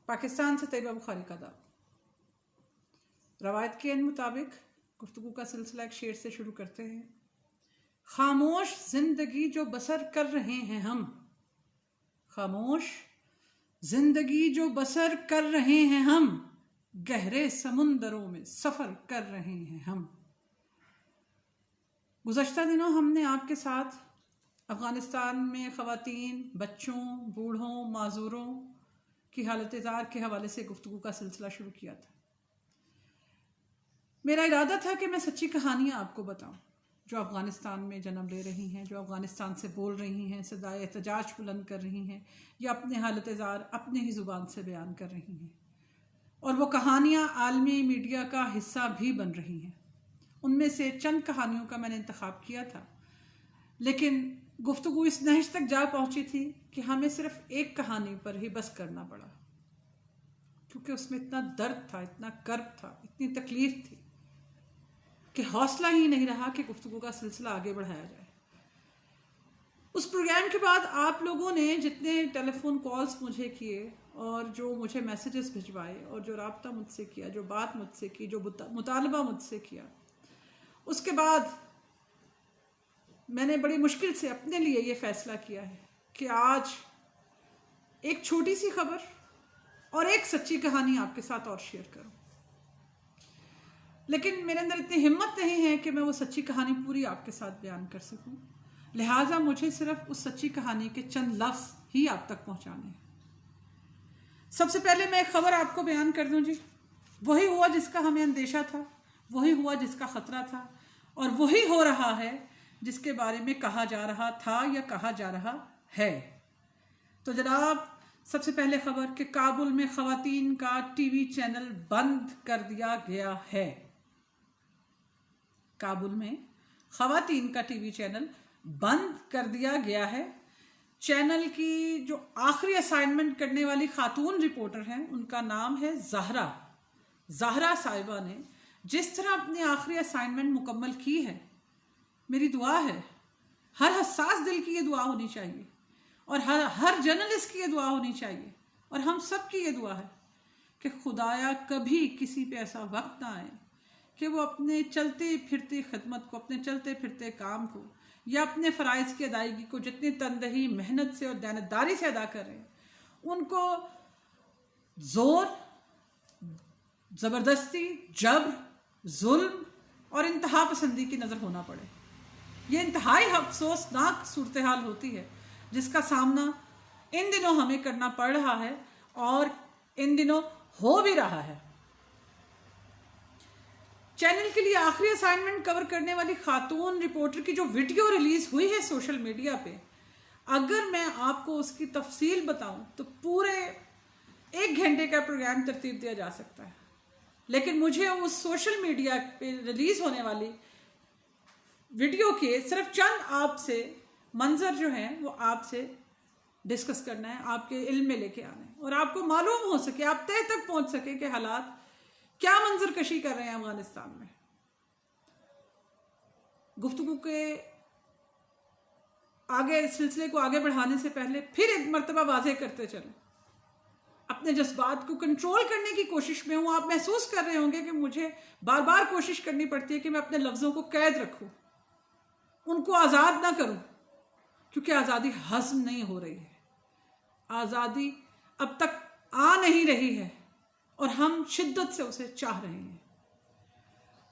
पाकिस्तान से तैयबा बुखारी का दावा। रवायत के मुताबिक गुफ्तगू का सिलसिला एक शेर से शुरू करते हैं। खामोश जिंदगी जो बसर कर रहे हैं हम, खामोश जिंदगी जो बसर कर रहे हैं हम, गहरे समुंदरों में सफर कर रहे हैं हम। गुज़श्ता दिनों हमने आपके साथ अफ़गानिस्तान में ख़वातीन, बच्चों, बूढ़ों, माजूरों की हालत ज़ार के हवाले से गुफ्तगू का सिलसिला शुरू किया था। मेरा इरादा था कि मैं सच्ची कहानियाँ आपको बताऊं जो अफ़गानिस्तान में जन्म ले रही हैं, जो अफ़गानिस्तान से बोल रही हैं, सदाए एहतजाज बुलंद कर रही हैं या अपने हालत ज़ार अपने ही ज़ुबान से बयान कर रही हैं, और वो कहानियाँ आलमी मीडिया का हिस्सा भी बन रही हैं। उनमें से चंद कहानियों का मैंने इंतखाब किया था, लेकिन गुफ्तगू इस नहज तक जा पहुंची थी कि हमें सिर्फ एक कहानी पर ही बस करना पड़ा, क्योंकि उसमें इतना दर्द था, इतना कर्ब था, इतनी तकलीफ थी कि हौसला ही नहीं रहा कि गुफ्तगू का सिलसिला आगे बढ़ाया जाए। उस प्रोग्राम के बाद आप लोगों ने जितने टेलीफोन कॉल्स मुझे किए और जो मुझे मैसेजेस भिजवाए और जो राब्ता मुझसे किया, जो बात मुझसे की, जो मुतालबा मुझसे किया, उसके बाद मैंने बड़ी मुश्किल से अपने लिए ये फ़ैसला किया है कि आज एक छोटी सी खबर और एक सच्ची कहानी आपके साथ और शेयर करूं। लेकिन मेरे अंदर इतनी हिम्मत नहीं है कि मैं वो सच्ची कहानी पूरी आपके साथ बयान कर सकूं, लिहाजा मुझे सिर्फ उस सच्ची कहानी के चंद लफ्ज़ ही आप तक पहुंचाने हैं। सबसे पहले मैं एक खबर आपको बयान कर दूं जी। वही हुआ जिसका हमें अंदेशा था, वही हुआ जिसका ख़तरा था, और वही हो रहा है जिसके बारे में कहा जा रहा था या कहा जा रहा है। तो जनाब, सबसे पहले खबर कि काबुल में ख़वातीन का टीवी चैनल बंद कर दिया गया है। काबुल में ख़वातीन का टीवी चैनल बंद कर दिया गया है। चैनल की जो आखिरी असाइनमेंट करने वाली खातून रिपोर्टर हैं, उनका नाम है ज़हरा साहिबा ने जिस तरह अपनी आखिरी असाइनमेंट मुकम्मल की है, मेरी दुआ है, हर हसास दिल की ये दुआ होनी चाहिए और हर जर्नलिस्ट की ये दुआ होनी चाहिए और हम सब की ये दुआ है कि खुदाया कभी किसी पे ऐसा वक्त ना आए कि वो अपने चलते फिरते खिदमत को, अपने चलते फिरते काम को या अपने फ़राइज़ की अदायगी को जितनी तनदही, मेहनत से और दयानतदारी से अदा कर रहे हैं, उनको ज़ोर, ज़बरदस्ती, जबर, जुल्म और इंतहा पसंदी की नज़र होना पड़े। ये इंतहाई अफसोसनाक सूरत हाल होती है जिसका सामना इन दिनों हमें करना पड़ रहा है और इन दिनों हो भी रहा है। चैनल के लिए आखिरी असाइनमेंट कवर करने वाली खातून रिपोर्टर की जो वीडियो रिलीज हुई है सोशल मीडिया पे, अगर मैं आपको उसकी तफसील बताऊं तो पूरे 1 घंटे का प्रोग्राम तरतीब दिया जा सकता है, लेकिन मुझे उस सोशल मीडिया पे रिलीज होने वाली वीडियो के सिर्फ चंद आपसे मंजर जो हैं वो आपसे डिस्कस करना है, आपके इल्म में लेके आना है और आपको मालूम हो सके, आप तह तक पहुंच सके कि हालात क्या मंजर कशी कर रहे हैं अफगानिस्तान में। गुफ्तगू के आगे, सिलसिले को आगे बढ़ाने से पहले फिर एक मर्तबा वाज़ेह करते चलें, अपने जज्बात को कंट्रोल करने की कोशिश में हूँ। आप महसूस कर रहे होंगे कि मुझे बार बार कोशिश करनी पड़ती है कि मैं अपने लफ्ज़ों को कैद रखूँ, उनको आज़ाद ना करूँ, क्योंकि आज़ादी हज़म नहीं हो रही है, आज़ादी अब तक आ नहीं रही है और हम शिद्दत से उसे चाह रहे हैं।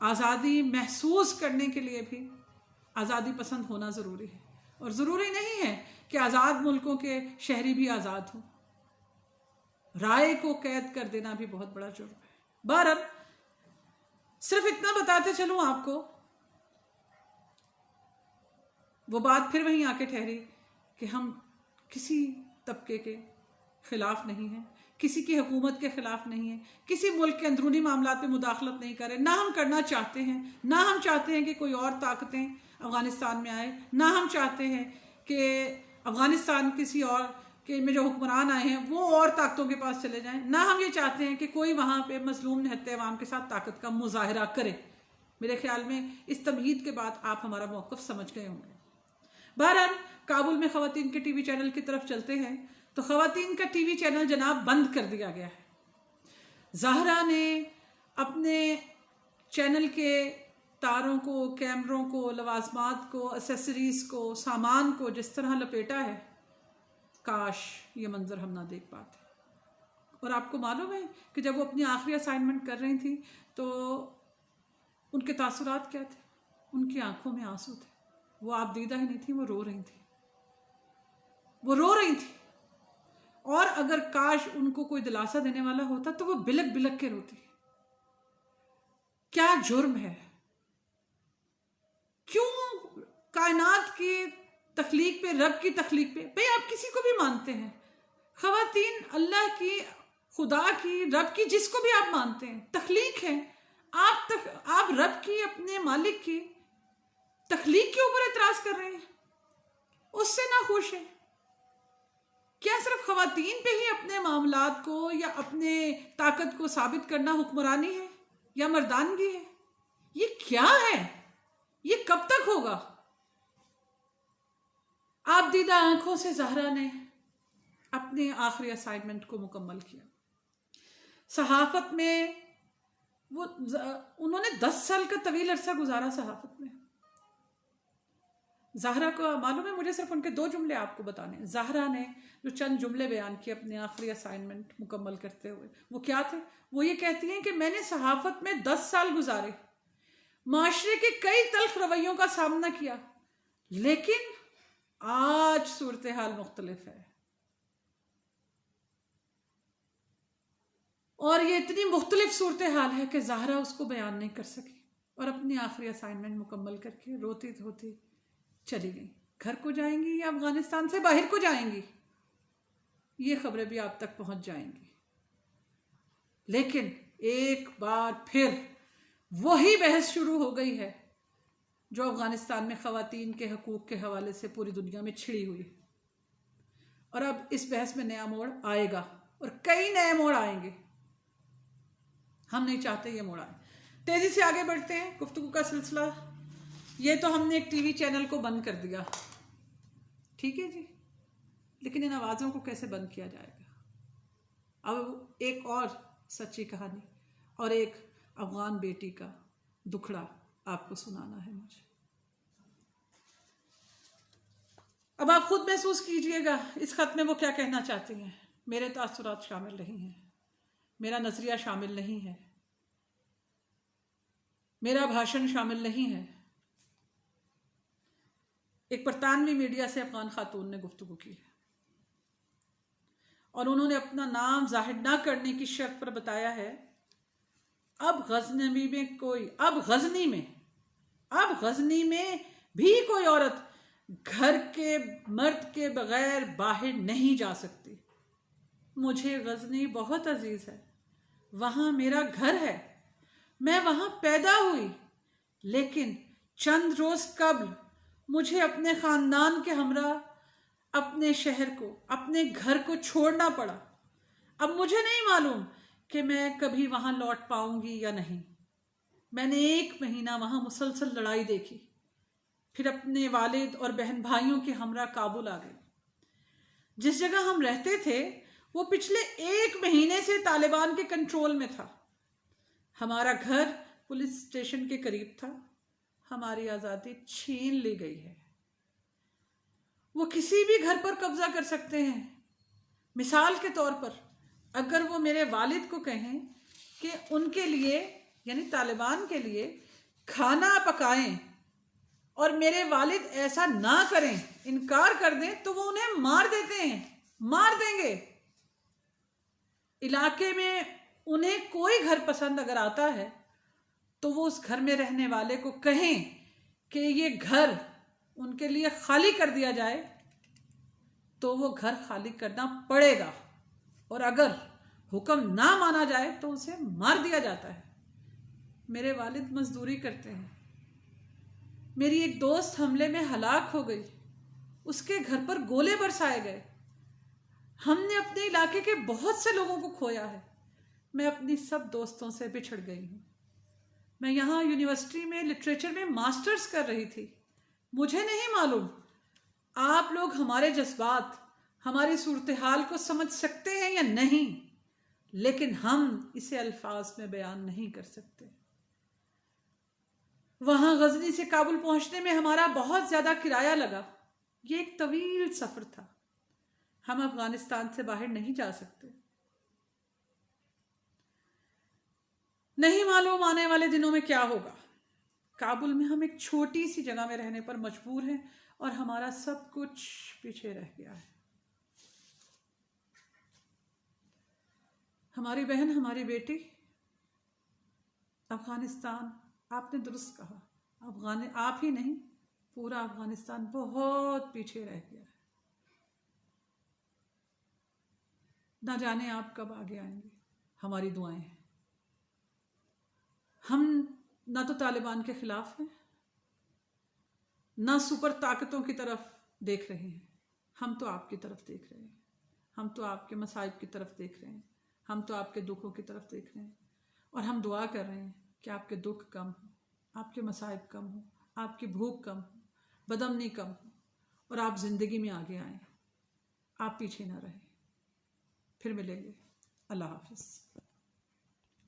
आज़ादी महसूस करने के लिए भी आज़ादी पसंद होना ज़रूरी है और ज़रूरी नहीं है कि आज़ाद मुल्कों के शहरी भी आज़ाद हों। राय को कैद कर देना भी बहुत बड़ा जुर्म है। बहरहाल, सिर्फ इतना बताते चलूँ आपको, वो बात फिर वहीं आके ठहरी कि हम किसी तबके के खिलाफ नहीं हैं, किसी की हुकूमत के खिलाफ नहीं है, किसी मुल्क के अंदरूनी मामलात में मुदाखलत नहीं करें, ना हम करना चाहते हैं, ना हम चाहते हैं कि कोई और ताकतें अफ़गानिस्तान में आए, ना हम चाहते हैं कि अफ़गानिस्तान किसी और के में जो हुक्मरान आए हैं वो और ताकतों के पास चले जाएं, ना हम ये चाहते हैं कि कोई वहाँ पे मजलूम निहत्ते अवाम के साथ ताकत का मुजाहरा करे। मेरे ख्याल में इस तमहीद के बाद आप हमारा मौक़िफ़ समझ गए होंगे। बहरहाल, काबुल में ख़वातीन के टीवी चैनल की तरफ चलते हैं तो ख़वातीन का टीवी चैनल जनाब बंद कर दिया गया है। ज़हरा ने अपने चैनल के तारों को, कैमरों को, लवाजमात को, एसेसरीज़ को, सामान को जिस तरह लपेटा है, काश ये मंज़र हम ना देख पाते। और आपको मालूम है कि जब वो अपनी आखिरी असाइनमेंट कर रही थी तो उनके तासुरात क्या थे? उनकी आंखों में आंसू थे। वो आप दीदा ही नहीं थी, वो रो रही थी, वो रो रही थी। और अगर काश उनको कोई दिलासा देने वाला होता तो वो बिलक बिलक के रोती। क्या जुर्म है? क्यों कायनात की तख्लीक पे, रब की तख्लीक पे, भाई आप किसी को भी मानते हैं, ख़वातीन अल्लाह की, खुदा की, रब की, जिसको भी आप मानते हैं, तख्लीक है। आप रब की, अपने मालिक की तख्लीक के ऊपर एतराज़ कर रहे हैं, उससे ना खुश है। क्या सिर्फ ख़वातीन पे ही अपने मामलात को या अपने ताकत को साबित करना हुक्मरानी है या मर्दानगी है? ये क्या है? ये कब तक होगा? आप दीदा आंखों से ज़हरा ने अपने आखिरी असाइनमेंट को मुकम्मल किया। सहाफ़त में उन्होंने 10 साल का तवील अरसा गुजारा सहाफ़त में। ज़हरा को मालूम है, मुझे सिर्फ उनके 2 जुमले आपको बताने। ज़हरा ने जो चंद जुमले बयान किए अपने आखिरी असाइनमेंट मुकम्मल करते हुए, वो क्या थे? वो ये कहती हैं कि मैंने सहाफ़त में 10 साल गुजारे, माशरे के कई तल्ख रवैयों का सामना किया, लेकिन आज सूरत हाल मुख्तलिफ है। और ये इतनी मुख्तलिफ सूरत हाल है कि ज़हरा उसको बयान नहीं कर सकी और अपनी आखिरी असाइनमेंट मुकम्मल करके रोती धोती चली गई। घर को जाएंगी या अफगानिस्तान से बाहर को जाएंगी, ये खबरें भी आप तक पहुंच जाएंगी। लेकिन एक बार फिर वही बहस शुरू हो गई है जो अफगानिस्तान में ख़वातीन के हकूक़ के हवाले से पूरी दुनिया में छिड़ी हुई है। और अब इस बहस में नया मोड़ आएगा और कई नए मोड़ आएंगे। हम नहीं चाहते ये मोड़ आए। तेज़ी से आगे बढ़ते हैं गुफ्तगू का सिलसिला। ये तो हमने एक टीवी चैनल को बंद कर दिया, ठीक है जी, लेकिन इन आवाज़ों को कैसे बंद किया जाएगा? अब एक और सच्ची कहानी और एक अफगान बेटी का दुखड़ा आपको सुनाना है मुझे। अब आप खुद महसूस कीजिएगा इस खत में वो क्या कहना चाहती हैं। मेरे तासुरात शामिल नहीं हैं, मेरा नजरिया शामिल नहीं है, मेरा भाषण शामिल नहीं है। एक बरतानवी मीडिया से अफगान खातून ने गुफ्तगू की है और उन्होंने अपना नाम जाहिर ना करने की शर्त पर बताया है, अब गजनी में भी कोई औरत घर के मर्द के बगैर बाहर नहीं जा सकती। मुझे गजनी बहुत अजीज है, वहां मेरा घर है, मैं वहां पैदा हुई, लेकिन चंद रोज कबल मुझे अपने खानदान के हमरा अपने शहर को, अपने घर को छोड़ना पड़ा। अब मुझे नहीं मालूम कि मैं कभी वहां लौट पाऊंगी या नहीं। मैंने 1 महीना वहां मुसलसल लड़ाई देखी, फिर अपने वालिद और बहन भाइयों के हमरा काबुल आ गए। जिस जगह हम रहते थे वो पिछले 1 महीने से तालिबान के कंट्रोल में था। हमारा घर पुलिस स्टेशन के करीब था, हमारी आज़ादी छीन ली गई है। वो किसी भी घर पर कब्जा कर सकते हैं। मिसाल के तौर पर अगर वो मेरे वालिद को कहें कि उनके लिए यानी तालिबान के लिए खाना पकाएं और मेरे वालिद ऐसा ना करें, इनकार कर दें, तो वो उन्हें मार देते हैं, मार देंगे। इलाके में उन्हें कोई घर पसंद अगर आता है तो वो उस घर में रहने वाले को कहें कि ये घर उनके लिए खाली कर दिया जाए, तो वो घर खाली करना पड़ेगा और अगर हुक्म ना माना जाए तो उसे मार दिया जाता है। मेरे वालिद मजदूरी करते हैं। मेरी एक दोस्त हमले में हलाक हो गई, उसके घर पर गोले बरसाए गए। हमने अपने इलाके के बहुत से लोगों को खोया है। मैं अपनी सब दोस्तों से बिछड़ गई हूँ। मैं यहाँ यूनिवर्सिटी में लिटरेचर में मास्टर्स कर रही थी। मुझे नहीं मालूम आप लोग हमारे जज्बात, हमारी सूरत हाल को समझ सकते हैं या नहीं, लेकिन हम इसे अल्फाज में बयान नहीं कर सकते। वहां गजनी से काबुल पहुंचने में हमारा बहुत ज्यादा किराया लगा। ये एक तवील सफर था। हम अफगानिस्तान से बाहर नहीं जा सकते। नहीं मालूम आने वाले दिनों में क्या होगा। काबुल में हम एक छोटी सी जगह में रहने पर मजबूर हैं और हमारा सब कुछ पीछे रह गया है। हमारी बहन, हमारी बेटी, अफगानिस्तान, आपने दुरुस्त कहा, आप ही नहीं, पूरा अफगानिस्तान बहुत पीछे रह गया है। ना जाने आप कब आगे आएंगे। हमारी दुआएं हैं। हम ना तो तालिबान के खिलाफ हैं, ना सुपर ताकतों की तरफ देख रहे हैं। हम तो आपकी तरफ देख रहे हैं। हम तो आपके मसाइब की तरफ देख रहे हैं। हम तो आपके दुखों की तरफ देख रहे हैं। और हम दुआ कर रहे हैं कि आपके दुख कम हो, आपके मसाइब कम हो, आपकी भूख कम हो, बदअमनी कम हो और आप जिंदगी में आगे आएं। आप पीछे ना रहें। फिर मिलेंगे। अल्लाह हाफिज़।